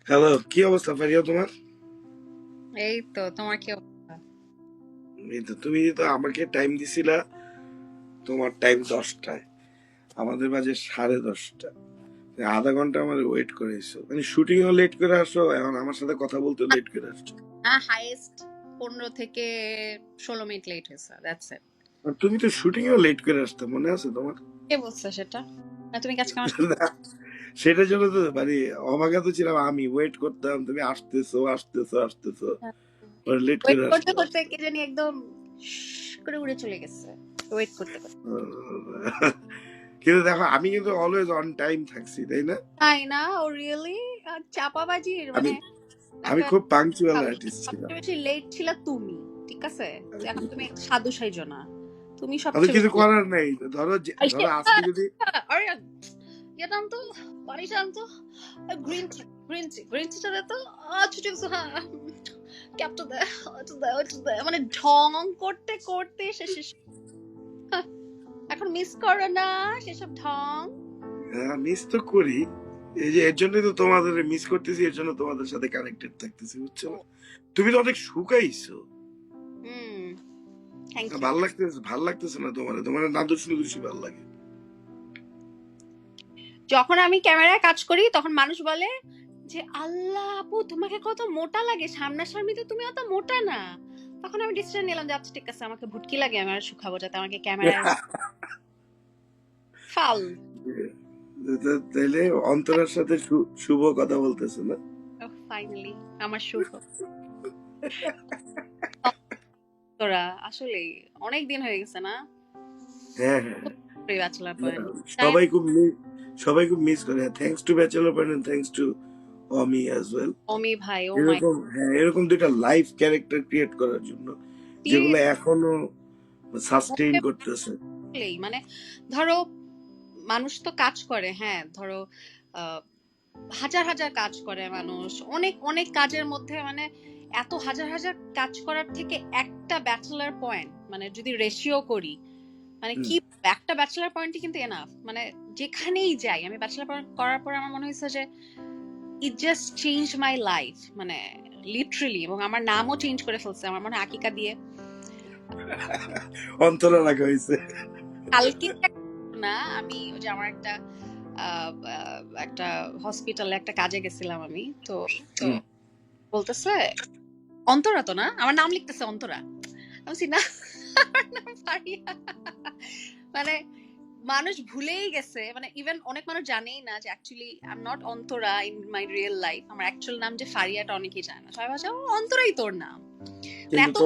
Hello, কি অবস্থা ফারিয়া তোমার? এই তো তোমার কি অবস্থা? এই তো তুমি তো আমাকে টাইম দিছিলা, তোমার টাইম 10টায়, আমাদের বাজে 10:30। আধা ঘন্টা আমার ওয়েট করে এসো, মানে শুটিং ও লেট করে আসো, এখন আমার সাথে কথা বলতে লেট করে আসছো। হাইয়েস্ট 15 থেকে 16 মিনিট লেট হয়েছে, দ্যাটস ইট। আর তুমি তো শুটিং ও লেট করে আসতে, মনে আছে তোমার? কে বলছে সেটা? না, তুমি আজকে আমার না, সেটার জন্য তো মানে অবাগত ছিলাম, আমি ওয়েট করতাম, তুমি আসতেছো আসতেছো আসতেছো, পরে লেট ওয়েট করে করতে আসতো। করতে কে জানি একদম করে উড়ে চলে গেছে ওয়েট করতে করতে। কিন্তু দেখো, আমি কিন্তু অলওয়েজ অন টাইম থাকছি, তাই না? তাই না? ও রিয়েলি চাপাবাজির আমি মানে আমি একটা খুব পাংচুয়াল ভালো। আর্টিস্ট ছিলাম। সবচেয়ে বেশি লেট ছিল তুমি, ঠিক আছে? এখন তুমি সাধু সাইজো না, তুমি আমি সবচেয়ে কিছু বেশি late। করার নেই, ধরো ধরো আজকে যদি আরে ইয়ে দাম তো, পানি দাম তো, গ্রিন টি, গ্রিন টিটা দে তো। ছুটি হ্যাঁ, ক্যাপটা দে, ওটা দে, ওটা দে, মানে ঢং করতে করতে শেষে হ্যাঁ, এখন মিস করো না সেসব ঢং। মিস তো করি, এই যে এর জন্যই তো তোমাদের মিস করতেছি, এর জন্য তোমাদের সাথে কানেক্টেড থাকতেছি, বুঝছো না? তুমি তো অনেক শুকাইছো। হুম, থ্যাংক ইউ। ভাল লাগতেছে না তোমার? তোমার নাদুস নুদুসি ভাল লাগে। যখন আমি ক্যামেরায় কাজ করি তখন মানুষ বলে যে আল্লাহ আপু তোমাকে কত মোটা লাগে, সামনাসামনি তো তুমি অত মোটা না। তখন আমি ডিসিশন নিলাম যে আচ্ছা ঠিক আছে, আমাকে ভুটকি লাগে, আমি আর শুকাবো যাতে আমাকে ক্যামেরায় ফাল। তাইলে অন্তরের সাথে শুভ কথা বলতেছে না? ফাইনালি আমার শুভ। তোরা আসলে অনেক দিন হয়ে গেছে না হ্যাঁ হ্যাঁ, ব্যাচেলার পয়েন্ট। সবাই খুব সবাই খুব মিস করে। Thanks to bachelor point and thanks to Ami as well. Ami ভাই, ও মাই এরকম, হ্যাঁ, এরকম দুইটা লাইভ ক্যারেক্টার ক্রিয়েট করার জন্য, যেগুলো এখনো সাস্টেইন করতেছে। মানে ধরো মানুষ তো কাজ করে, হ্যাঁ ধরো হাজার হাজার কাজ করে মানুষ, অনেক অনেক কাজের মধ্যে মানে এত হাজার হাজার কাজ করার থেকে একটা ব্যাচেলার পয়েন্ট, মানে যদি রেশিও করি, মানে কি একটা ব্যাচেলার পয়েন্টই কিন্তু এনাফ। মানে যেখানেই যাই আমি ব্যাচেলার পয়েন্ট করার পর আমার মনে হয়েছে যে it just change my life, মানে লিটারেলি। এবং আমার নামও চেঞ্জ করে ফেলছে, আমার মনে হয় আকিকা দিয়ে। অন্তরা রাখা হয়েছে। কালকে না, আমি ওই যে আমার একটা একটা হসপিটালে একটা কাজে গেছিলাম আমি, তো তো বলতেছে অন্তরা তো না, আমার নাম লিখতেছে অন্তরা। আমি বলছি, না আমার নাম ফারিয়া। মানে মানুষ ভুলেই গেছে, মানে ইভেন অনেক মানুষ জানেই না যে actually I am not Antara in my real life. আমার অ্যাকচুয়াল নাম যে ফারিয়াটা অনেকেই জানে না, সবাই ভাবছে ও অন্তরাই তোর নাম। মানে কিন্তু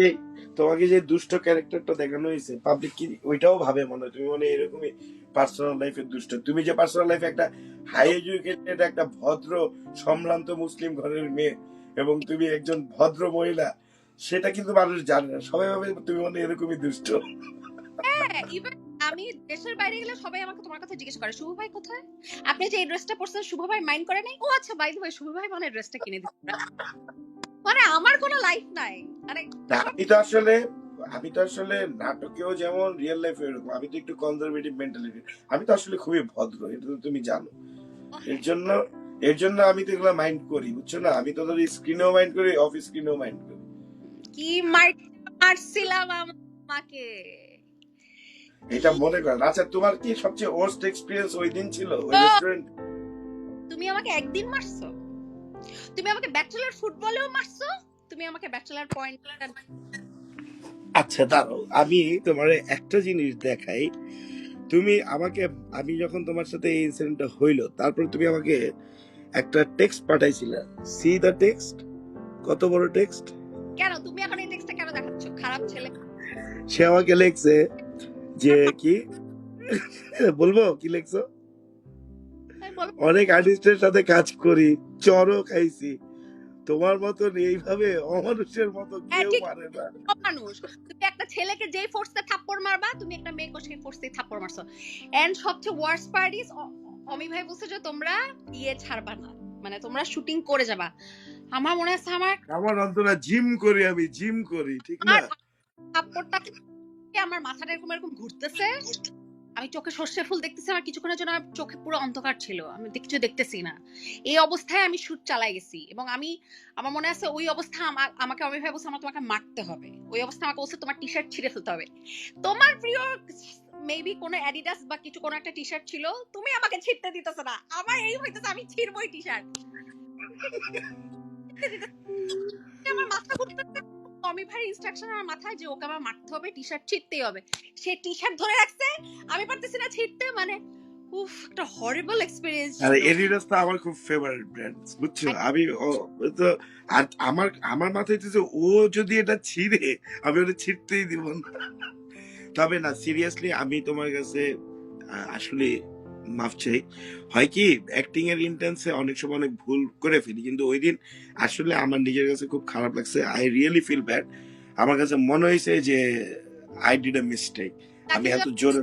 এত তোমাকে যে দুষ্ট ক্যারেক্টারটা দেখানো হয়েছে, পাবলিক কি ওইটাও ভাবে মনে হয় তুমি মানে এরকমই পার্সোনাল লাইফে দুষ্ট? তুমি যে পার্সোনাল লাইফে একটা হাই এডুকেটেড, একটা ভদ্র সম্ভ্রান্ত মুসলিম ঘরের মেয়ে, এবং তুমি একজন ভদ্র মহিলা, সেটা কিন্তু মানুষ জানে না, সবাই ভাবে তুমি মানে এরকমই দুষ্ট। হ্যাঁ, ইভেন আমি দেশের বাইরে গেলে সবাই আমাকে তোমার কথা জিজ্ঞেস করে, শুভ ভাই কোথায়? আপনি যে এই ড্রেসটা পরছেন শুভ ভাই মাইন্ড করে নাই? ও আচ্ছা, বাই দ্য ওয়ে শুভ ভাই মানে ড্রেসটা কিনে দিচ্ছে। মানে আমার কোনো লাইফ নাই, মানে তা সব আমি তো আসলে নাটকেও যেমন, রিয়েল লাইফে এরকম, আমি তো একটু কনজারভেটিভ মেন্টালিটি। আমি তো আসলে খুবই ভদ্র, এটা তো তুমি জানো। এর জন্য এর জন্য আমি তো এগুলো মাইন্ড করি, বুঝছো না? আমি তো ধরো স্ক্রিনেও মাইন্ড করি, অফ স্ক্রিনেও মাইন্ড করি। কি মারছিলাম আমাকে। এটা মনে করেন। আচ্ছা, তোমার কি সবচেয়ে ওয়ার্স্ট এক্সপিরিয়েন্স ওই দিন ছিল ওই ও, রেস্টুরেন্ট? তুমি আমাকে একদিন মারছো, তুমি আমাকে ব্যাচেলার ফুটবলেও মারছো, তুমি আমাকে ব্যাচেলার পয়েন্ট। আচ্ছা দাঁড়াও, আমি তোমার একটা জিনিস দেখাই। তুমি আমাকে, আমি যখন তোমার সাথে এই ইনসিডেন্টটা হইলো, তারপর তুমি আমাকে একটা টেক্সট পাঠাইছিলা। সি দা টেক্সট। কত বড় টেক্সট! কেন তুমি এখন এই টেক্সটটা কেন দেখাচ্ছ, খারাপ ছেলে? সে আমাকে লিখছে যে কি বলবো কি লিখছো? বলো। অনেক আর্টিস্টের সাথে কাজ করি, চরও খাইছি, তোমার মতন এইভাবে অমানুষের মতো কেউ ঠিক পারে না। মানুষ, তুমি একটা ছেলেকে যেই ফোর্সে থাপ্পড় মারবা, তুমি একটা মেয়েকে সেই ফোর্সে থাপ্পড় মারছো। এন্ড সবচেয়ে ওয়ার্স্ট পার্ট ইজ অমি ভাই বলছে যে তোমরা ইয়ে ছাড়বা না, মানে তোমরা শুটিং করে যাবা। আমার মনে আছে আমার অন্তরা জিম করি, আমি জিম করি, ঠিক না? থাপ্পড়টা আমার মাথাটা এরকম এরকম ঘুরতেছে, আমি চোখে সর্ষে ফুল দেখতেছি, আমার কিছুক্ষণের জন্য আমার চোখে পুরো অন্ধকার ছিল, আমি কিছু দেখতেছি না। এই অবস্থায় আমি শুট চালাই গেছি, এবং আমার মনে আছে ওই অবস্থা আমাকে অমিত ভাই বলছে আমার তোমাকে মারতে হবে, ওই অবস্থা আমাকে বলছে তোমার টি শার্ট ছিঁড়ে ফেলতে হবে। তোমার প্রিয় মেবি কোনো অ্যাডিডাস বা কিছু কোনো একটা টি শার্ট ছিল, তুমি আমাকে ছিঁড়তে দিতেছ না, আমার এই হইতেছে আমি ছিঁড়বই টি শার্ট। আমার মাথা ঘুরতেছে, টমি ভাইয়ের ইনস্ট্রাকশন আমার মাথায় যে ওকে আমার মারতে হবে, টি শার্ট ছিঁড়তেই হবে। সে টি শার্ট ধরে রাখছে, আমি পারতেছি না ছিঁড়তে, মানে উফ, একটা হরিবল এক্সপেরিয়েন্স আরে ছিল। এডিডাস তো আমার খুব ফেভারিট ব্র্যান্ড, বুঝছো। আমি তো আর আমার মাথায় হচ্ছে ও যদি এটা ছিঁড়ে আমি ওটা ছিঁড়তেই দিব না। তবে না, সিরিয়াসলি আমি তোমার কাছে আসলে মাফ চাই। হয় কি, অ্যাক্টিং এর ইন্টেন্সে অনেক সময় অনেক ভুল করে ফেলি, কিন্তু ওই দিন আসলে আমার নিজের কাছে খুব খারাপ লাগছে। I really feel bad. আমার কাছে মনে হয়েছে যে আই ডিড আ মিস্টেক। আমি এত জোরে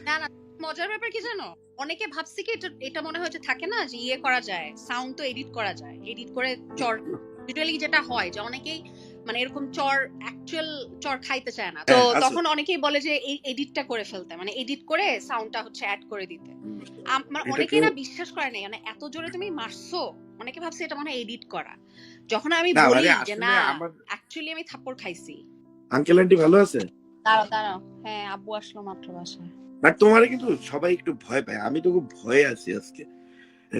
না না, মজার ব্যাপার কি জানো, অনেকে ভাবছে কি এটা মনে হয় যে থাকে না যে ইয়ে করা যায়, সাউন্ড তো এডিট করা যায়, এডিট করে চর, ইউজুয়ালি যেটা হয় যে অনেকেই মানে এরকম চর, অ্যাকচুয়াল চর খাইতে চায় না, তো তখন অনেকেই বলে যে এই এডিটটা করে ফেলতে, মানে এডিট করে সাউন্ডটা হচ্ছে অ্যাড করে দিতে। আমার অনেকেই না বিশ্বাস করে নাই, মানে এত জোরে তুমি মারছো, অনেকে ভাবছে এটা মনে হয় এডিট করা। যখন আমি বলি যে না অ্যাকচুয়ালি আমি থাপ্পড় খাইছি। আঙ্কেল আন্টি ভালো আছে? দাঁড়াও দাঁড়াও, হ্যাঁ আব্বু আসলো মাত্র বাসায়। বাট তোমার কিন্তু সবাই একটু ভয় পায়, আমি তো খুব ভয়ে আছি আজকে।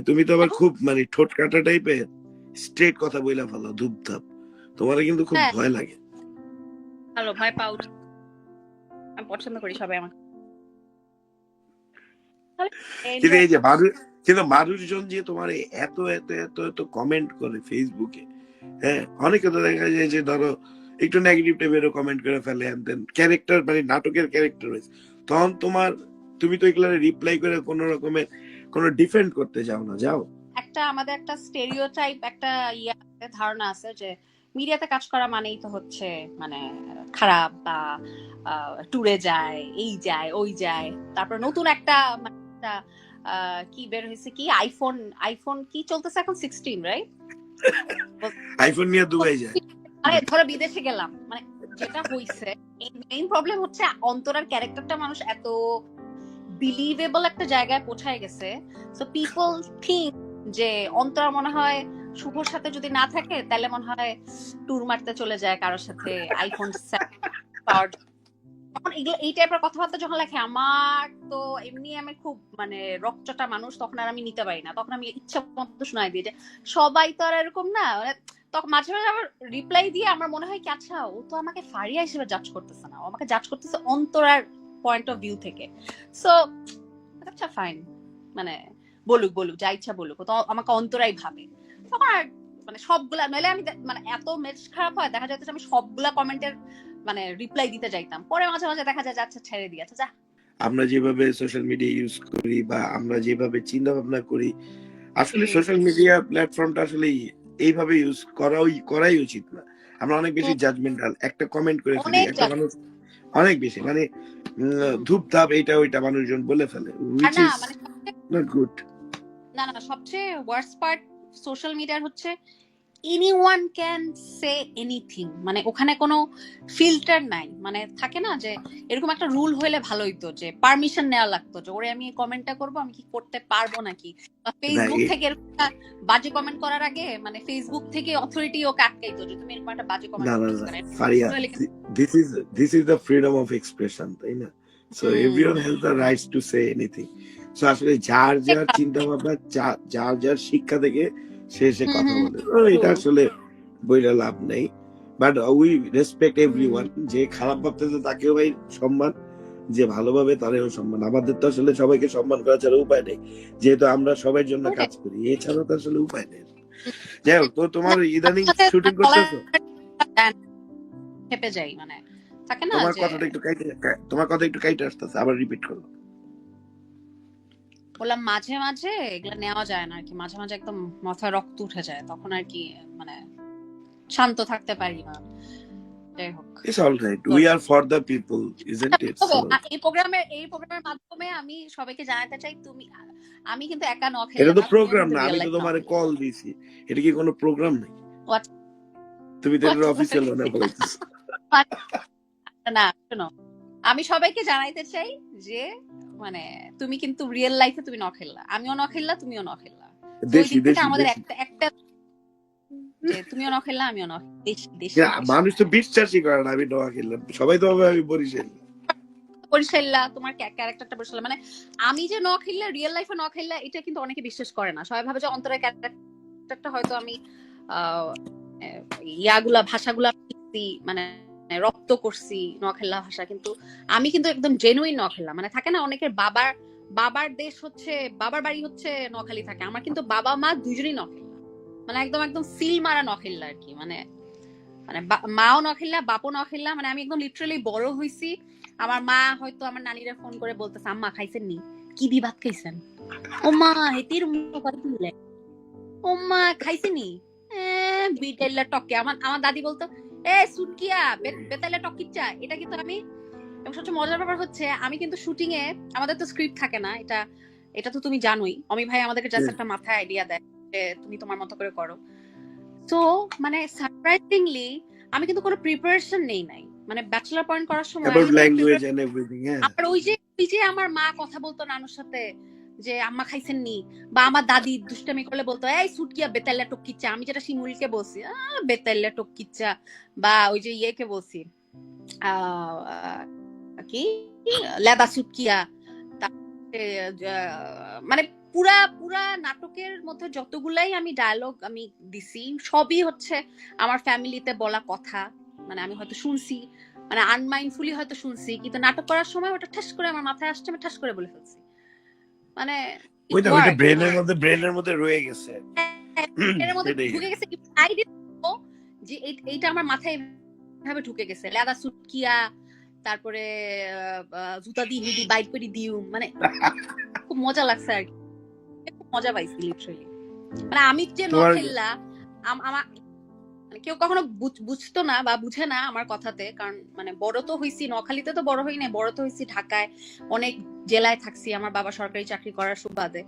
তুমি তো আবার খুব মানে ঠোঁট কাটা টাইপের, স্ট্রেট কথা বইলা ফেলো ধুপধাপ, তোমার কিন্তু খুব ভয় লাগে। ভালো, ভয় পাও, আমি পছন্দ করি সবাই আমাকে। কিন্তু এই যে কিন্তু মানুষজন যে তোমার এত এত এত এত কমেন্ট করে ফেসবুকে, হ্যাঁ অনেকে তো দেখা যায় যে ধরো একটু নেগেটিভ টাইপেরও কমেন্ট করে ফেলে, এন্ড দেন ক্যারেক্টার মানে নাটকের ক্যারেক্টার হয়েছে, তখন তুমি তো এগুলো রিপ্লাই করে কোনো রকমের কোনো ডিফেন্ড করতে যাও না, যাও? একটা আমাদের একটা স্টেরিওটাইপ, একটা ধারণা আছে যে মিডিয়াতে কাজ করা মানেই তো হচ্ছে মানে খারাপ, বা ট্যুরে যায়, এই যায় ওই যায়, তারপর নতুন একটা কি বের হয়েছে, কি আইফোন কি চলতেছে এখন 16, রাইট? আইফোন নিয়ে দুবাই যায়, মানে ধরো বিদেশে গেলাম, মানে যেটা হইছে মেইন প্রবলেম হচ্ছে অন্তরার ক্যারেক্টারটা মানুষ এত বিলিভেবল একটা জায়গায় পৌঁছায় গেছে, সো পিপল থিঙ্ক যে অন্তরা মনে হয় শুভর সাথে যদি না থাকে তাহলে মনে হয় ট্যুর মারতে চলে যায় কারোর সাথে, আইফোন পাওয়ার। তখন এই টাইপের কথাবার্তা যখন লেখে, আমার তো এমনি আমি খুব মানে রকচটা মানুষ, তখন আর আমি নিতে পারি না, তখন আমি ইচ্ছা মতো শোনাই দিই যে সবাই তো আর এরকম না, মানে তখন মাঝে মাঝে আবার রিপ্লাই দিয়ে আমার মনে হয় কি আচ্ছা ও তো আমাকে ফারিয়া হিসেবে জাজ করতেছে না, ও আমাকে জাজ করতেছে অন্তরার পয়েন্ট অফ ভিউ থেকে। সো আচ্ছা ফাইন, মানে বলুক যা ইচ্ছা বলুক, তো আমাকে অন্তরাই ভাবে। তখন আর মানে সবগুলা, নইলে আমি মানে এত মেজ খারাপ হয় দেখা যাচ্ছে আমি সবগুলা কমেন্টের মানে রিপ্লাই দিতে যাইতাম, পরে মাঝে মাঝে দেখা যায় আচ্ছা ছেড়ে দিয়ে, আচ্ছা যা। আমরা যেভাবে সোশ্যাল মিডিয়া ইউজ করি বা আমরা যেভাবে চিন্তা ভাবনা করি, আসলে সোশ্যাল মিডিয়া প্ল্যাটফর্মটা আসলে এইভাবে ইউজ করাই উচিত না। আমরা অনেক বেশি জাজমেন্টাল, একটা কমেন্ট করে ফেলি, একটা মানুষ অনেক বেশি মানে ধূপধাপ এইটা ওইটা মানুষজন বলে ফেলে, which is not good. না না, সবচেয়ে ওয়ার্স্ট পার্ট সোশ্যাল মিডিয়ার হচ্ছে এনিওয়ান ক্যান সে এনিথিং, মানে ওখানে কোনো ফিল্টার নাই, মানে থাকে না যে এরকম একটা রুল হইলে ভালো হইতো যে পারমিশন নেওয়া লাগতো যে ওরে আমি কমেন্টটা করবো, আমি কি করতে পারবো নাকি, বা ফেসবুক থেকে বাজে কমেন্ট করার আগে মানে ফেসবুক থেকে অথরিটি ওকে আটকাইতো যে তুমি এরকম একটা বাজে কমেন্ট করতেছ। Faria, this is the freedom of expression, তাই না? So everyone has the rights to say anything. So আসলে যার যার চিন্তা ভাবনা, যার যার শিক্ষা থেকে সে কথা বলে, এটা আসলে বইটা লাভ নেই। বাট উই রেসপেক্ট এভরিওয়ান, যে খারাপ ভাবতেছে তাকেও ভাই সম্মান, যে ভালোভাবে তারেও সম্মান। আমাদের তো আসলে সবাইকে সম্মান করা ছাড়া উপায় নেই, যেহেতু আমরা সবার জন্য কাজ করি, এছাড়া তো আসলে উপায় নেই। যাই হোক, তো তোমার ইদানিং শুটিং করতেছো? খেপে যাই, মানে থাকে না, তোমার কথা একটু কাইটে আসতেছে, আবার রিপিট করো। বললাম মাঝে মাঝে এগুলা নেওয়া যায় না আর কি, মাঝে মাঝে একদম মাথায় রক্ত উঠে যায়, তখন আর কি মানে শান্ত থাকতে পারি না। যাই হোক, It's all right. We are for the people, isn't it? So এই প্রোগ্রামের মাধ্যমে আমি সবাইকে জানাতে চাই আমি কিন্তু একা ন খেলে, এটা তো প্রোগ্রাম না, আমি তো তোমারে কল দিছি, এটা কি কোনো প্রোগ্রাম নাকি? তুমি তো এটা অফিসিয়াল বানায় বলতেছ না। শোনো, আমি সবাইকে জানাইতে চাই যে মানে তুমি কিন্তু রিয়েল লাইফে তুমি নখেল্লা, আমিও নখেল্লা, তুমিও নখেল্লা। তো ওই দেশি দিক থেকে দেশি আমাদের দেশি একটা একটা যে তুমিও নখেল্লা, আমিও নখ, দেশি দেশি দেশি। মানুষ তো বিশ্বাসই করে না আমি নোয়া খেললাম, সবাই তো ভাবে আমি বরিশাল। বরিশাল্লা, তোমার ক্যারেক্টারটা বরিশাল্লা, মানে আমি যে নখেল্লা রিয়েল লাইফে নখেল্লা এটা কিন্তু অনেকে বিশ্বাস করে না। সবাই ভাবে যে অন্তরের ক্যারেক্টারটা হয়তো আমি ইয়াগুলা ভাষাগুলা শিখছি, মানে রপ্ত করছি নখেল্লা ভাষা, কিন্তু আমি কিন্তু একদম জেনুইন নখেল্লা। মানে থাকে না অনেকের বাবার বাবার দেশ হচ্ছে, বাবার বাড়ি হচ্ছে নখালি থাকে, আমার কিন্তু বাবা মা দুজনেই নখেল্লা, মানে একদম একদম সিল মারা নখেল্লা আর কি। মানে মানে মাও নখেল্লা, বাপও নখেল্লা। মানে আমি একদম লিটারালি বড় হইছি, আমার মা হয়তো আমার নানিরা ফোন করে বলতেছে আম্মা খাইছেন নি, কি দি ভাত খাইছেন, ও মা হেতির দিলে, ও মা খাইছেনি বিটাইলা টকে। আমার আমার দাদি বলতো এ সুটকিয়া বেতাইলা টকিচ্চা। এটা কিন্তু আমি, এবং সবচেয়ে মজার ব্যাপার হচ্ছে আমি কিন্তু শুটিং এ, আমাদের তো স্ক্রিপ্ট থাকে না, এটা এটা তো তুমি জানোই, অমি ভাই আমাদেরকে জাস্ট একটা মাথায় আইডিয়া দেয় যে তুমি তোমার মতো করে করো। তো মানে সারপ্রাইজিংলি আমি কিন্তু কোনো প্রিপারেশন নেই নাই, মানে ব্যাচেলর পয়েন্ট করার সময় অ্যাবাউট আমি কোনো ল্যাঙ্গুয়েজ এন্ড এভরিথিং। হ্যাঁ, আমার ওই যে আমার মা কথা বলতো নানুর সাথে যে আম্মা খাইছেন নি, বা আমার দাদি দুষ্টামি করলে বলতো এই সুটকিয়া বেতাল্লা টকিচ্চা, আমি যেটা শিমুলকে বলছি বেতাল্লা টকিচ্চা, বা ওই যে ইয়েকে বলছি কি লেদা সুটকিয়া। মানে পুরা পুরা নাটকের মধ্যে যতগুলাই আমি ডায়লগ আমি দিছি সবই হচ্ছে আমার ফ্যামিলিতে বলা কথা, মানে আমি হয়তো শুনছি, মানে আনমাইন্ডফুলি হয়তো শুনছি, কিন্তু নাটক করার সময় ওটা ঠাস করে আমার মাথায় আসছে, আমি ঠাস করে বলে ফেলছি। মানে ইট ওইটা ওয়ার্ক ব্রেনের মধ্যে রয়ে গেছে। এর মধ্যে সেটাই। ঢুকে গেছে, আই ডিডন্ট নো যে এইটা আমার মাথায় এভাবে ঢুকে গেছে, লেদা সুটকিয়া, তারপরে জুতা দি হিডি বাইট করে দিউ, মানে খুব মজা লাগছে আর কি, খুব মজা পাইছি লিটারালি। মানে আমি যে তোমার নখেল্লা আমার মানে কেউ কখনো বুঝতো না বা বুঝে না আমার কথাতে, কারণ মানে বড় তো হইছি নোয়াখালীতে, তো বড় হই না, বড় তো হইছি ঢাকায়, অনেক জেলায় থাকছি আমার বাবা সরকারি চাকরি করার সুবাদে।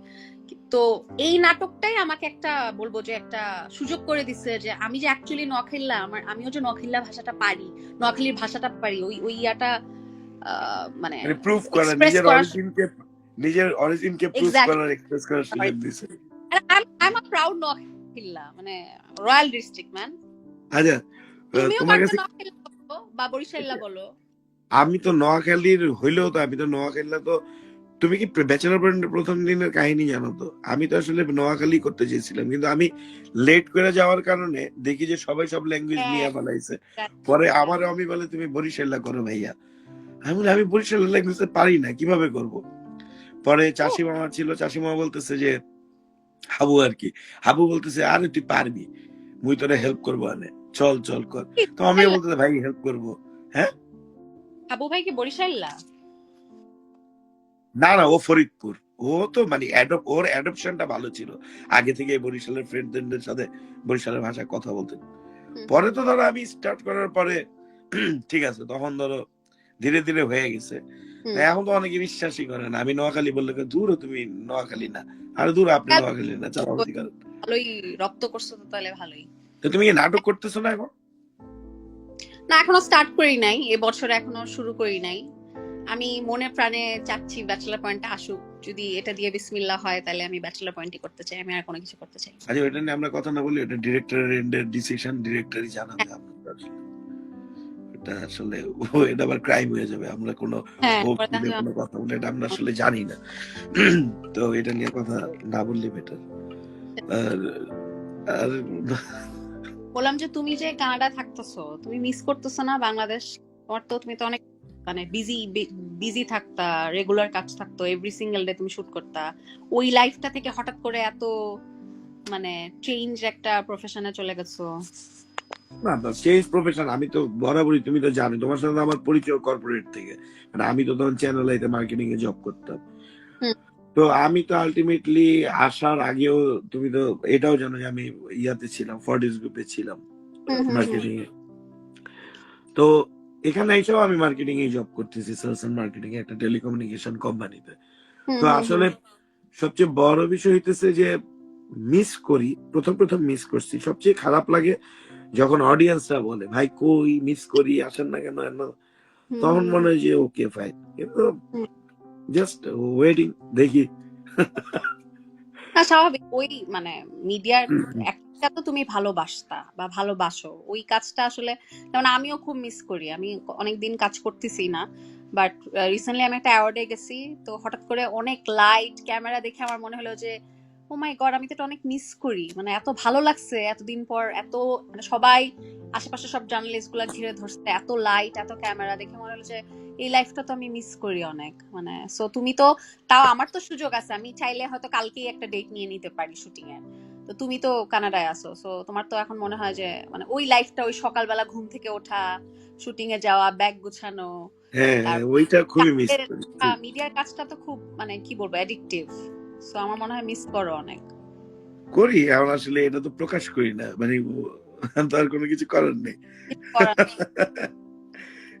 তো এই নাটকটাই আমাকে একটা বলবো যে একটা সুযোগ করে দিচ্ছে যে আমি যে অ্যাকচুয়ালি নোয়াখালীলা, আমিও যে নোয়াখালীলা ভাষাটা পারি, নোয়াখালীর ভাষাটা পারি, ওই ওই ইয়াটা মানে প্রুফ করা, এক্সপ্রেস করার। নিজের অরিজিনকে প্রুফ করার, এক্সপ্রেস করার সুযোগ দিছে। I'm a proud নোয়াখালীলা, মানে রয়্যাল ডিস্ট্রিক্ট ম্যান। আচ্ছা, তুমিও তোমার পারতো কাছে নোয়াখালী বলো বা বরিশাল্লা বলো। আমি তো নোয়াখালীর হইলেও তো আমি তো নোয়াখালীলা তো, তুমি কি ব্যাচেলর পয়েন্টের প্রথম দিনের কাহিনী জানো? তো আমি তো আসলে নোয়াখালী করতে চেয়েছিলাম, কিন্তু আমি লেট করে যাওয়ার কারণে দেখি যে সবাই সব ল্যাঙ্গুয়েজ নিয়ে ফেলাইছে। পরে আমারও আমি বলে তুমি বরিশাল্লা করো ভাইয়া, আমি বলি আমি বরিশাল্লা ল্যাঙ্গুয়েজ পারি না, কিভাবে করব? পরে চাষি মামা ছিল, চাষি মামা বলতেছে যে হাবু আর কি, হাবু বলতেছে আরে তুই পারবি, মুই তোরা হেল্প করবো, আনে চল চল কর। তো আমিও বলতেছে ভাই হেল্প করবো। হ্যাঁ, হাবু ভাই কি বরিশাল্লা? না না, ও ফরিদপুর। ও তো মানে ওর অ্যাডপশনটা ভালো ছিল, আগে থেকে বরিশালের ফ্রেন্ডদের সাথে বরিশালের ভাষায় কথা বলতেন। পরে তো ধরো আমি স্টার্ট করার পরে ঠিক আছে, তখন ধরো ধীরে ধীরে হয়ে গেছে। এখন তো অনেকে বিশ্বাসই করে না, আমি নোয়াখালী বললে দূর তুমি নোয়াখালী না, আর দূর আপনি নোয়াখালী না, চাপাবাদি করেন। ভালোই রপ্ত করছো তো, তাহলে ভালোই। তো তুমি কি নাটক করতেছো না এখন? না এখনো স্টার্ট করি নাই, এবছরে এখনো শুরু করি নাই। আমি মনে প্রাণে চাচ্ছি ব্যাচেলর পয়েন্টটা আসুক, যদি এটা দিয়ে বিসমিল্লাহ হয় তাহলে আমি ব্যাচেলর পয়েন্টই করতে চাই, আমি আর কোনো কিছু করতে চাই। আচ্ছা, ওইটা নিয়ে আমরা কথা না বলি, এটা ডিরেক্টরের এন্ডের ডিসিশন, ডিরেক্টরই জানাবে আপনার। এটা আসলে এটা আবার ক্রাইম হয়ে যাবে, আমরা কোনো কোনো কথা বলে এটা আমরা আসলে জানি না, তো এটা নিয়ে কথা না বললে বেটার। আর বললাম যে তুমি যে কানাডা থাকতেছো, তুমি মিস করতেছো না বাংলাদেশ? তুমি তো অনেক মানে বিজি থাকতা, রেগুলার কাজ থাকতো, এভরি সিঙ্গেল ডে তুমি শুট করতা, ওই লাইফটা থেকে হঠাৎ করে এত মানে চেঞ্জ একটা প্রফেশনে চলে গেছো। না চেঞ্জ প্রফেশন, আমি তো বরাবরই, তুমি তো জানো, তোমার সাথে আমার পরিচয় কর্পোরেট থেকে, মানে আমি তো তখন চ্যানেল আইতে মার্কেটিং এ জব করতাম। তো আমি তো আলটিমেটলি আসার আগেও, তুমি তো এটাও জানো যে আমি ইয়াতে ছিলাম, ফর্টিস গ্রুপে ছিলাম মার্কেটিং এ। তো এখানে এসেও আমি মার্কেটিং এ জব করতেছি, সেলস এন্ড মার্কেটিং এ একটা টেলিকমিউনিকেশন কোম্পানিতে। তো আসলে সবচেয়ে বড় বিষয় হইতেছে যে মিস করি, প্রথম মিস করছি, সবচেয়ে খারাপ লাগে যখন অডিয়েন্সরা বলে ভাই কই মিস করি, আসেন না কেন। হুম তখন হুম মনে হয় যে ওকে ফাইন, কিন্তু হুম। জাস্ট ওয়েটিং দেখি। না স্বাভাবিক, ওই মানে মিডিয়ার একটা তো তুমি ভালোবাসতা বা ভালোবাসো, ওই কাজটা আসলে, যেমন আমিও খুব মিস করি, আমি অনেকদিন কাজ করতেছি না, বাট রিসেন্টলি আমি একটা অ্যাওয়ার্ডে গেছি, তো হঠাৎ করে অনেক লাইট ক্যামেরা দেখে আমার মনে হলো যে ও মাই গড, আমি তো এটা অনেক মিস করি, মানে এত ভালো লাগছে এতদিন পর, এত মানে সবাই আশেপাশে সব জার্নালিস্ট গুলা ঘিরে ধরছে, এত লাইট এত ক্যামেরা দেখে মনে হলো যে এই লাইফটা তো আমি মিস করি অনেক, মানে সো তুমি তো, তাও আমার তো সুযোগ আছে, আমি চাইলে হয়তো কালকেই একটা ডেট নিয়ে নিতে পারি শুটিং এর, তো তুমি তো কানাডায় আছো, সো তোমার তো এখন মনে হয় যে মানে ওই লাইফটা, ওই সকালবেলা ঘুম থেকে ওঠা, শুটিং এ যাওয়া, ব্যাগ গুছানো, হ্যাঁ তার ওইটা খুবই মিস করি। মিডিয়ার কাজটা তো খুব মানে কি বলবো অ্যাডিকটিভ, সো আমার মনে হয় মিস করো অনেক। করি এখন, আসলে এটা তো প্রকাশ করি না, মানে তার কোনো কিছু করার নেই। কিছু করার নেই।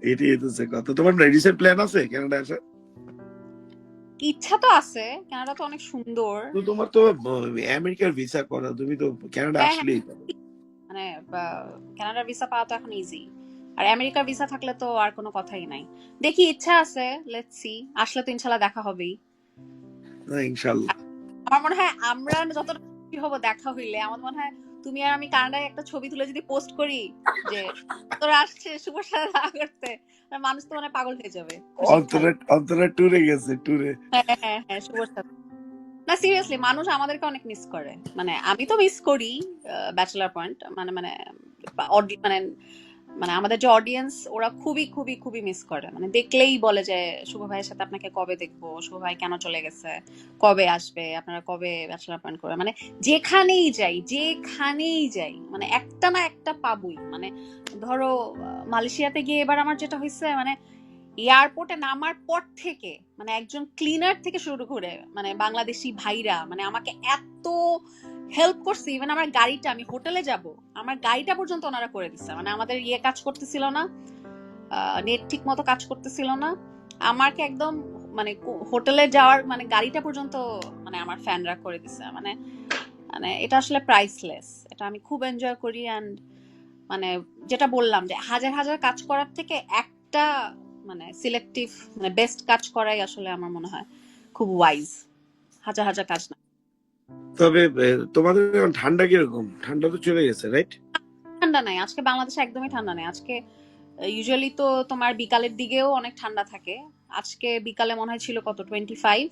এটাই হচ্ছে কথা। তোমার রিসেন্ট প্ল্যান আছে কানাডা আসা? ইচ্ছা তো আছে, কানাডা তো অনেক সুন্দর। তো তোমার তো আমেরিকার ভিসা করা, তুমি তো কানাডা হ্যাঁ হ্যাঁ, আসলেই পারো। মানে কানাডার ভিসা পাওয়া তো এখন ইজি, আর আমেরিকার ভিসা থাকলে তো আর কোনো কথাই নাই। দেখি, ইচ্ছা আছে, লেটস সি, আসলে তো ইনশাল্লাহ দেখা হবেই। না, ইনশাল্লাহ। আমার মনে হয় আমরা যতটা খুশি হব দেখা হইলে, আমার মনে হয় তুমি আর আমি কানাডায় একটা ছবি তুলে যদি পোস্ট করি যে তোরা আসছে শুভ সাথে দেখা করতে, আর মানুষ তো মানে পাগল হয়ে যাবে খুশির ঠাল্লা। অন্তরা অন্তরা ট্যুরে গেছে, ট্যুরে। হ্যাঁ হ্যাঁ হ্যাঁ, শুভ সাথে। না সিরিয়াসলি, মানুষ আমাদেরকে অনেক মিস করে, মানে আমি তো মিস করি ব্যাচেলার পয়েন্ট, মানে মানে মানে মানে আমাদের যে অডিয়েন্স, ওরা খুবই খুবই খুবই মিস করে, মানে দেখলেই বলে যে শুভ ভাইয়ের সাথে আপনাকে কবে দেখবো, শুভ ভাই কেন চলে গেছে, কবে আসবে, আপনারা কবে ব্যাচেলার পয়েন্ট করে, মানে যেখানেই যাই যেখানেই যাই মানে একটা না একটা পাবই, মানে ধরো মালয়েশিয়াতে গিয়ে এবার আমার যেটা হয়েছে, মানে এয়ারপোর্টে নামার পর থেকে মানে একজন ক্লিনার থেকে শুরু করে মানে বাংলাদেশি ভাইরা মানে আমাকে এত হেল্প করছে, ইভেন আমার গাড়িটা, আমি হোটেলে যাব, আমার গাড়িটা পর্যন্ত ওনারা করে দিচ্ছে, মানে আমাদের ইয়ে কাজ করতেছিল না, নেট ঠিক মতো কাজ করতেছিল না, আমাকে একদম মানে হোটেলে যাওয়ার মানে গাড়িটা পর্যন্ত মানে আমার ফ্যানরা করে দিচ্ছে, মানে মানে এটা আসলে প্রাইসলেস, এটা আমি খুব এনজয় করি। অ্যান্ড মানে যেটা বললাম যে হাজার হাজার কাজ করার থেকে একটা মানে সিলেক্টিভ মানে বেস্ট কাজ করাই আসলে আমার মনে হয় খুব ওয়াইজ, হাজার হাজার কাজ না। তবে তোমাদের এখন ঠান্ডা কিরকম? ঠান্ডা তো চলে গেছে, রাইট? ঠান্ডা নাই আজকে, বাংলাদেশে একদমই ঠান্ডা নেই আজকে। ইউজুয়ালি তো তোমার বিকালের দিকেও অনেক ঠান্ডা থাকে, আজকে বিকালে মনে হয় ছিল কত 25,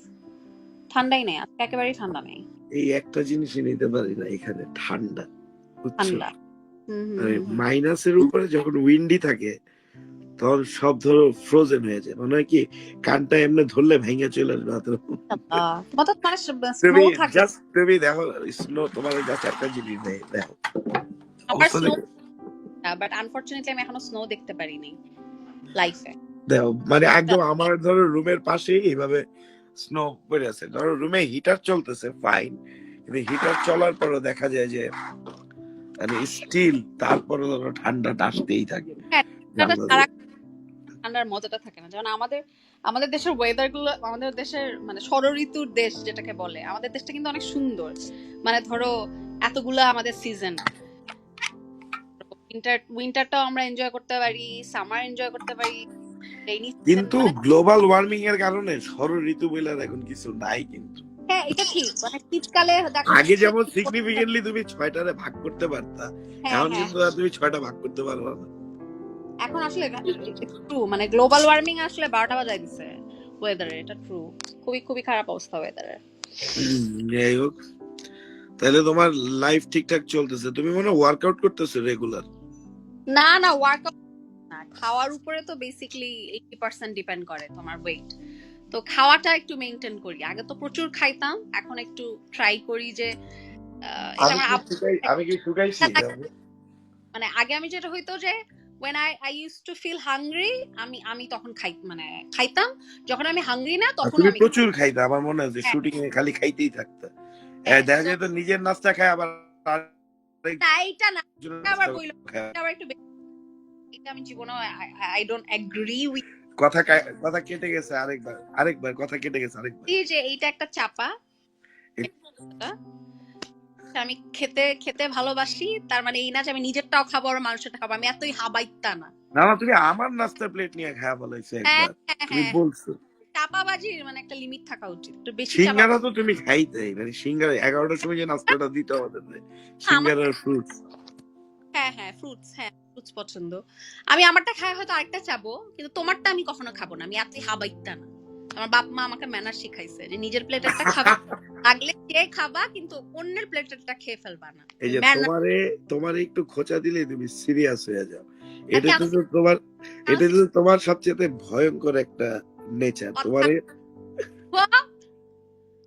ঠান্ডাই নেই আজকে, একেবারেই ঠান্ডা নেই। এই একটা জিনিসই নিতে পারি না এখানে, ঠান্ডা, বুঝছো? ঠান্ডা। হুম হুম হুম হুম। মাইনাসের উপরে যখন উইন্ডি থাকে, তখন সব ধরো ফ্রোজেন হয়ে যায়, মনে হয় কি কানটা এমনি ধরলে ভেঙে চলে আসবে হাতের উপর। তোমার তো মানে স্নো তুমি থাকে, জাস্ট তুমি দেখো, স্নো তোমার কাছে একটা জিনিস নেই, দেখো আমার অবস্থা স্নো, দেখো। বাট আনফরচুনেটলি আমি এখনো স্নো দেখতে পারিনি লাইফে। দেখো মানে একদম আমার ধরো রুমের পাশেই এইভাবে স্নো পড়ে আছে, ধরো রুমে হিটার চলতেছে ফাইন, কিন্তু হিটার চলার পরও দেখা যায় যে মানে স্টিল তারপরে ধরো ঠান্ডাটা আসতেই থাকে হ্যাঁ, জানলা সারা দিয়ে। ঠান্ডার মজাটা থাকে না, যেমন আমাদের আমাদের দেশের ওয়েদার গুলো, আমাদের দেশের মানে ষড়ঋতুর দেশ যেটাকে বলে, আমাদের দেশটা কিন্তু অনেক সুন্দর, মানে ধরো এতগুলা আমাদের সিজন, উইন্টারটাও আমরা এনজয় করতে পারি, সামার এনজয় করতে পারি, রেইনি সিজন কিন্তু মানে গ্লোবাল ওয়ার্মিং এর কারণে ষড় ঋতু বলে আর এখন কিছু নাই কিন্তু। হ্যাঁ এটা ঠিক, মানে শীতকালে দেখো আগে শীত যেমন পড়ছে, সিগনিফিকেন্টলি তুমি 6টারে ভাগ করতে পারতা, হ্যাঁ এখন হ্যাঁ, কিন্তু আর তুমি 6টা ভাগ করতে পারবা না। এখন আসলে ট্রু, মানে গ্লোবাল ওয়ার্মিং আসলে 12টা বাজায় দিছে ওয়েদারের, এটা ট্রু, খুবই খুবই খারাপ অবস্থা ওয়েদারের। যাই হোক, তাহলে তোমার লাইফ ঠিকঠাক চলতেছে, তুমি মনে ওয়ার্কআউট করতেছো রেগুলার? না না, ওয়ার্কআউট না, খাওয়ার উপরে তো বেসিক্যালি 80% ডিপেন্ড করে তোমার ওয়েট, তো খাওয়াটা একটু মেনটেন করি, আগে তো প্রচুর খাইতাম, এখন একটু ট্রাই করি যে এটা আমি আমার কি আমি কি শুকাইছি? মানে আগে আমি যেটা হইতো যে when I used to feel hungry, আমি আমি তখন মানে খাইতাম, যখন আমি হাংরি না তখন তুমি আমি প্রচুর খাইতা, আমার মনে আছে হ্যাঁ শুটিং এ খালি খাইতেই থাকতা। হ্যাঁ, দেখা so যায় তো নিজের নাস্তা খায় আবার না এইটা না, আরেকজনের এটা আবার নাস্তা বইলো, খায়। এটা আবার একটু এটা আমি জীবনে আই ডোন্ট এগ্রি উইথ কথা কেটে গেছে আরেকবার, কথা কেটে গেছে আরেকবার। যে এইটা একটা চাপা, এটা আমি খেতে খেতে ভালোবাসি, তার মানে এই না যে আমি নিজেরটাও খাবো আর মানুষেরটা খাবো, আমি এতই হাবাইতা না। না না, তুমি আমার নাস্তার প্লেট নিয়ে খাওয়া বলাইছো হ্যাঁ একবার, হ্যাঁ তুমি হ্যাঁ, বলছো। চাপাবাজির মানে একটা লিমিট থাকা উচিত, একটু বেশি চাপা। সিঙ্গারা তো তুমি খাইতে, মানে সিঙ্গারা 11টার সময় যে নাস্তাটা দিত আমাদের, আমার সিঙ্গারার ফ্রুটস। হ্যাঁ হ্যাঁ ফ্রুটস, হ্যাঁ ফ্রুটস পছন্দ। আমি আমারটা খাই হয়তো আরেকটা চাবো, কিন্তু তোমারটা আমি কখনো খাবো না, আমি এতই হাবাইতা না। আমার বাপ মা আমাকে ম্যানার শিখাইছে যে নিজের প্লেটেরটা খাবে, লাগলে খেয়ে খাবা, কিন্তু অন্যের প্লেটেরটা খেয়ে ফেলবা না। এই যে ম্যানার। তোমারে একটু খোঁচা দিলে তুমি সিরিয়াস হয়ে যাও। এটা কেন? তো তো তোমার, এটা তো তোমার সবচেয়ে ভয়ঙ্কর একটা নেচার কথা তোমারে।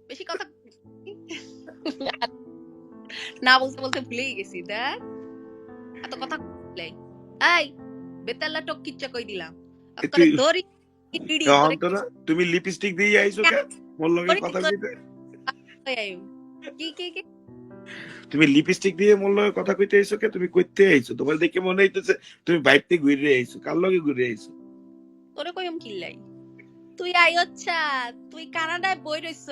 বেশি কথা না বলতে বলতে ভুলেই গেছি। দেখ এত কথা বলে। এই বেতাল্লা টক কিচ্ছা কই দিলাম করে তুই ধরি পিড়ি করে অন্তরা, তুমি লিপস্টিক দিয়ে আইছো কে মোর লগে কথা কইতে? কি কি কি তুমি লিপস্টিক দিয়ে মোর লগে কথা কইতে আইছো কে? তুমি কইতে আইছো? তোমার দেখে মনে হইতেছে তুমি বাইরে ঘুরে আইছো। কার লগে ঘুরে আইছো? তোরে কইম কিল্লাই তুই আইচ্ছা, তুই কানাডায় বই রইছ,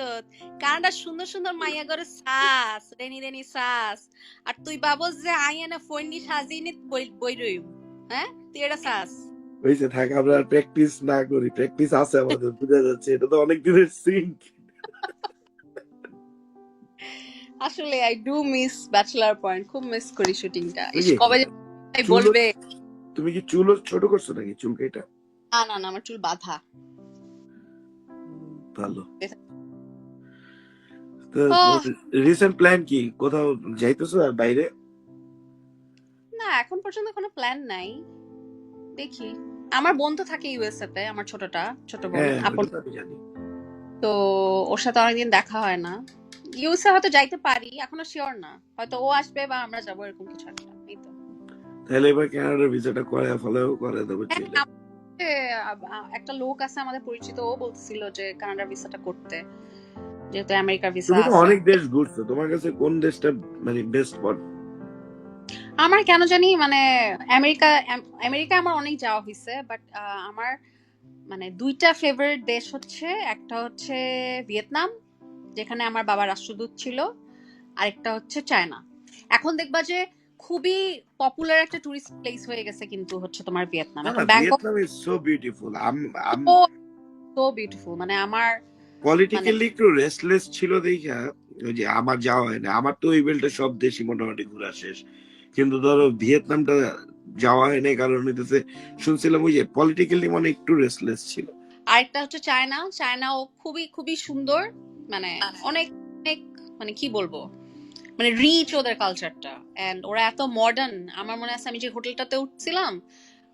কানাডার সুন্দর সুন্দর মাইয়া করে সাস রেনি রেনি সাস, আর তুই ভাবস যে আই এনে ফোননি সাজিয়ে বই রইম। হ্যাঁ তুই এটা সাস। হইছে থাক, আমরা প্র্যাকটিস না করি, প্র্যাকটিস আছে আমাদের, বুঝা যাচ্ছে এটা তো অনেক দিনের সিঙ্ক। আসলে I do miss bachelor point, খুব মিস করি শুটিংটা। ইস বুঝলি? কবে যে চুল, বলবে। তুমি কি চুল ছোট করছো নাকি? চুল কেটা? না না না, আমার চুল বাঁধা। ভালো। ওহ, রিসেন্ট প্ল্যান কি? কোথাও যাইতেছো আর বাইরে? না এখন পর্যন্ত কোনো প্ল্যান নাই, দেখি। আমার বোন তো থাকে ইউএসএ তে, আমার ছোট বোন হ্যাঁ, আপন। ওটা তো আমি জানি। তো ওর সাথে অনেকদিন দেখা হয় না। ইউএসএ হয়তো যাইতে পারি, এখনো শিওর না, হয়তো ও আসবে বা আমরা যাবো, এরকম কিছু একটা। এই তো। তাহলে এবার কানাডার ভিসাটা করে ফলেও করে দেবো হ্যাঁ, ছেলে। আমাকে, একটা লোক আছে আমাদের পরিচিত, ও বলছিল যে কানাডার ভিসাটা করতে, যেহেতু আমেরিকার ভিসা তুমি তো আছে। অনেক দেশ ঘুরছো, তোমার কাছে কোন দেশটা মানে বেস্ট স্পট? আমার কেন জানি মানে আমেরিকা, আমেরিকা আমার অনেক যাওয়া হয়েছে, বাট আমার মানে দুইটা ফেভারিট দেশ হচ্ছে, একটা হচ্ছে ভিয়েতনাম, যেখানে আমার বাবা রাষ্ট্রদূত ছিল, আরেকটা হচ্ছে চায়না। এখন দেখবা যে খুবই পপুলার একটা টুরিস্ট প্লেস হয়ে গেছে কিন্তু হচ্ছে তোমার ভিয়েতনাম, না না, এখন Bangkok. Vietnam is so beautiful. Um so beautiful, মানে আমার মানে পলিটিক্যালি একটু রেস্টলেস ছিল দেখা ওই যে আমার যাওয়া হয় না। আমার তো ওই বেল্টে সব দেশই মোটামুটি ঘোরা শেষ, কিন্তু ধরো ভিয়েতনামটা যাওয়া হয় না, কারণ হইতেছে শুনছিলাম ওই যে পলিটিক্যালি মানে একটু রেস্টলেস ছিল। আরেকটা হচ্ছে চায়না, চায়নাও খুবই খুবই সুন্দর, মানে অনেক অনেক, মানে কি বলবো, মানে রিচ ওদের কালচারটা, এন্ড ওরা এত মডার্ন। আমার মনে আছে আমি যে হোটেলটাতে উঠছিলাম,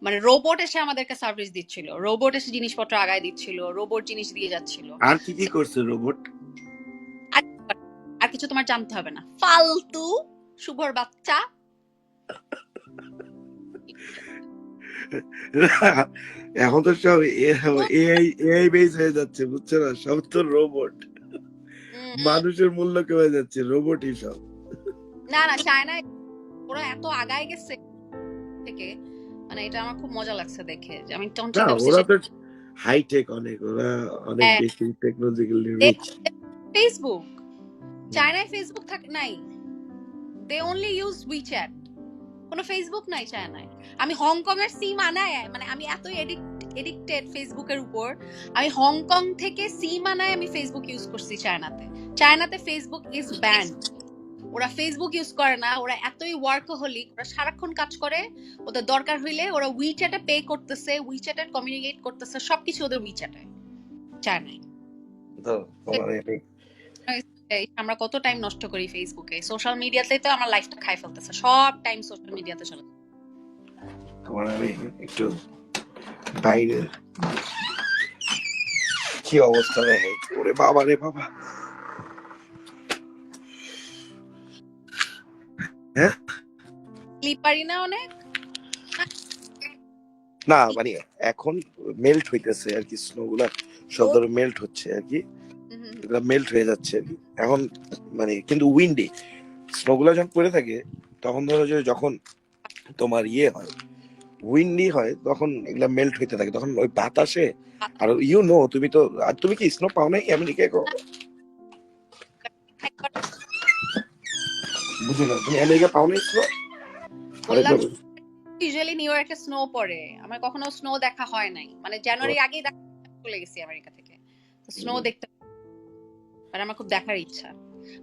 মানে রোবট এসে আমাদেরকে সার্ভিস দিচ্ছিল, রোবট এসে জিনিসপত্র আগায় দিচ্ছিল, রোবট জিনিস দিয়ে যাচ্ছিল। আর কি কি করছে রোবট? আর আর কিছু তোমার জানতে হবে না, ফালতু শুভর বাচ্চা। এখন তো সব এআই এআই বেস হয়ে যাচ্ছে, বুঝছো না? সব তো রোবট, মানুষের মূল্য কমে যাচ্ছে, রোবটই সব। না না, চায়নায় ওরা এত আগায় গেছে থেকে, মানে এটা আমার খুব মজা লাগছে দেখে, যে আমি তখন না, চিন্তা করছি ওরা যে তো হাইটেক অনেক, ওরা অনেক বেশি টেকনোলজিক্যালি রিচ। ফেসবুক, চায়নায় ফেসবুক থাকে নাই, দে অনলি ইউজ উইচ্যাট, কোনো ফেসবুক নাই চায়নায়। আমি হংকং এর সিম আনায়, মানে আমি এতই এডিক্টেড ফেসবুকের উপর, আমি হংকং থেকে সিম আনায় আমি ফেসবুক ইউজ করছি চায়নাতে। চায়নাতে ফেসবুক ইজ ব্যান্ড, ওরা ফেসবুক ইউজ করে না, ওরা এতই ওয়ার্কহলিক, ওরা সারাক্ষণ কাজ করে, ওদের দরকার হইলে ওরা উইচ্যাটে পে করতেছে, উইচ্যাটে কমিউনিকেট করতেছে, সবকিছু ওদের উইচ্যাটে, চায়নায়। তো তোমার আমরা কত টাইম নষ্ট করি ফেসবুকে, সোশ্যাল মিডিয়াতে তো আমার লাইফটা খাই ফেলতেছে, সব টাইম সোশ্যাল মিডিয়াতে চলে। তোমার আমি একটু বাইরে কি অবস্থা দেখে, ওরে বাবা রে বাবা। হ্যাঁ, স্লিপারি না অনেক। না মানে এখন মেল্ট হইতেছে আর কি, স্নো গুলা সব ধরো মেল্ট হচ্ছে আর কি, এগুলা মেল্ট হয়ে যাচ্ছে আর কি এখন, মানে কিন্তু উইন্ডি। স্নো গুলা যখন পড়ে থাকে তখন ধরো যে যখন তোমার ইয়ে হয়, উইন্ডি হয়, তখন এগুলা মেল্ট হইতে থাকে, তখন ওই বাতাসে। আর ইউ নো, তুমি তো, আর তুমি কি স্নো পাও নাই আমেরিকায়? বুঝি না, তুমি আমেরিকা পাও নাই স্নো? বললাম ইউজুয়ালি নিউ ইয়র্কে স্নো পড়ে, আমার কখনো স্নো দেখা হয় নাই, মানে জানুয়ারি আগেই চলে গেছি আমেরিকা থেকে, স্নো দেখতে, বাট আমার খুব দেখার ইচ্ছা।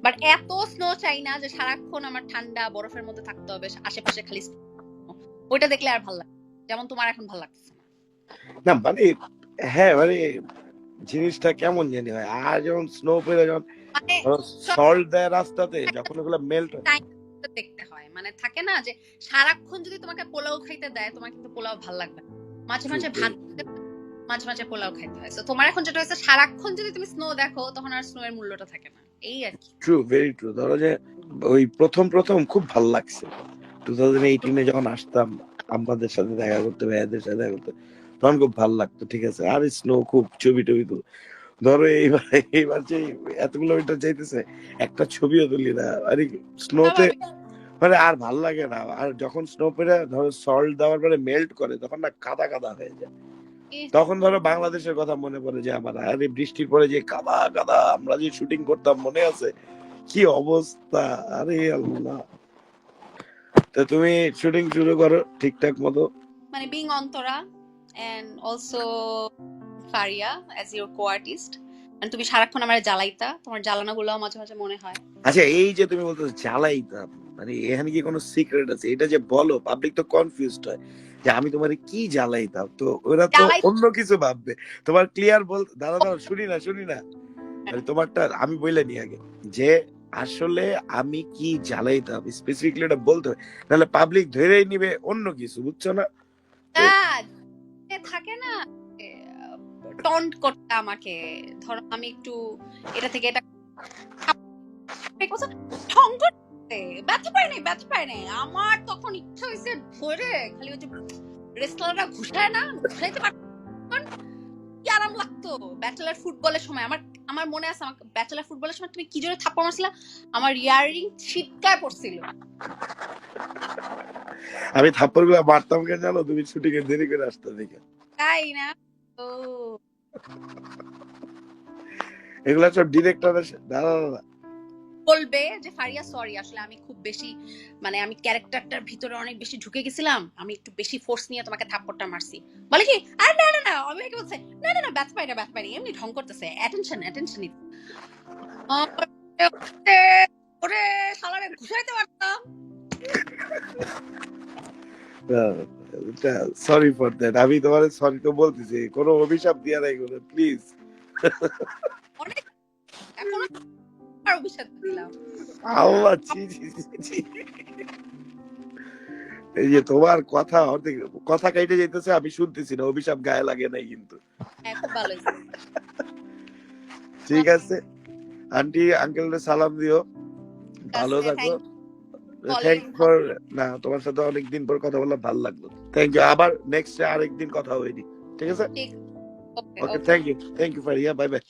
বাট এত স্নো চাই না যে সারাক্ষণ আমার ঠান্ডা বরফের মধ্যে থাকতে হবে, আশেপাশে খালি snow। ওইটা দেখলে আর ভালো লাগে, যেমন তোমার এখন ভালো লাগছে না। না মানে হ্যাঁ মানে জিনিসটা কেমন জানি হয়, আর যখন স্নো পড়ে যখন মানে সল্ট দেয় রাস্তাতে, যখন ওগুলো মেল্ট হয়। time দেখতে হয়, মানে থাকে না যে সারাক্ষণ যদি তোমাকে পোলাও খাইতে দেয় তোমার কিন্তু পোলাও ভালো লাগবে না। মাঝে মাঝে ভাত খেতে হয়, মাঝে মাঝে পোলাও খাইতে হয়। So তোমার এখন যেটা হয়েছে, সারাক্ষণ যদি তুমি স্নো দেখো তখন আর স্নো এর মূল্যটা থাকে না, এই আর কি। True, very true. ধরো যে ওই প্রথম প্রথম খুব ভালো লাগছে 2018 যখন আসতাম আমাদের সাথে দেখা করতে, ভাইয়াদের সাথে দেখা করতে, তখন খুব ভালো লাগতো, ঠিক আছে। আর স্নো খুব ছবি টবি তুল, ধরো এইবার এইবার যে এতগুলো মিটার যাইতেছে একটা ছবিও তুলি না, আরে স্নোতে মানে আর ভাল লাগে না। আর যখন স্নো পড়ে ধরো সল্ট দেওয়ার পরে মেল্ট করে, তখন না কাদা কাদা হয়ে যায়। তখন ধরো বাংলাদেশের কথা মনে পড়ে যে আমার, আরে বৃষ্টির পরে যে কাদা কাদা আমরা যে শুটিং করতাম মনে আছে, কি অবস্থা, আরে আল্লাহ। তো তুমি শুটিং শুরু করো ঠিকঠাক মতো, মানে being Antara and also Faria as your co-artist, and তুমি সারাক্ষণ আমার জ্বালাইতা, তোমার জ্বালানাগুলো মাঝে মাঝে মনে হয়। আচ্ছা এই যে তুমি বলতো জ্বালাইতাম, মানে এখানে কি কোনো সিক্রেট আছে? এটা যে বলো পাবলিক তো কনফিউজড হয় যে আমি তোমার কি জ্বালাইতাম, তো ওরা তো অন্য কিছু ভাববে। তোমার ক্লিয়ার বল, দাদা দাদা শুনি না শুনি না, মানে তোমারটা আমি বলে নি আগে যে আসলে আমি কি জ্বালাইতাম, স্পেসিফিকলি এটা বলতে হয়, নাহলে পাবলিক ধরেই নিবে অন্য কিছু, বুঝছো না? থাকে না টন্ট করতে আমাকে, ধরো আমি একটু এটা থেকে এটা ব্যথা পায় নাই আমার, তখন ইচ্ছা হয়েছে ধরে খালি ওই যে রেসলাররা ঘুষায় না, ঘুষাইতে পারত, কি আরাম লাগতো। ব্যাচেলার ফুটবলের সময় আমার আমার মনে আছে, আমার ব্যাচেলার ফুটবলের সময় তুমি কি জোরে থাপ্পড় মারছিলা, আমার ইয়াররিং ছিটকায় পড়ছিল। আমি থাপ্পড় গুলা মারতাম কেন জানো? তুমি শুটিং এর দেরি করে আসতে দেখে। তাই না? ও এগুলা সব ডিরেক্টরের দাদা দাদা বলবে যে ফারিয়া সরি, আসলে আমি খুব বেশি, মানে আমি ক্যারেক্টারটার ভিতরে অনেক বেশি ঢুকে গেছিলাম, আমি একটু বেশি ফোর্স নিয়ে তোমাকে থাপ্পড়টা মারছি। বলে কি আরে না না না, আমি কি বলছে, না না না ব্যথা পাই না, এমনি ঢং করতেছে, অ্যাটেনশন ওরে শালারে ঘুষাইতে পারতাম। সরি ফর দ্যাট, আমি তোমার সরি তো বলতেছি, কোনো অভিশাপ দিয়া নাই কোনো, প্লিজ। অনেক এখনো আর অভিশাপ দিলাম। আল্লাহ ছি ছি ছি। এই যে তোমার কথা অর্ধেক কথা কাইটে যাইতেছে, আমি শুনতেছি না, অভিশাপ গায়ে লাগে নাই কিন্তু। খুব ভালো হয়েছে। ঠিক আছে আন্টি আঙ্কেলকে সালাম দিও, ভালো থাকো। থ্যাংক ফর, না তোমার সাথে অনেকদিন পর কথা বললাম, ভালো লাগলো, থ্যাংক ইউ। আবার নেক্সট আরেকদিন কথা হইনি, ঠিক আছে? Okay, thank you Faria, bye by.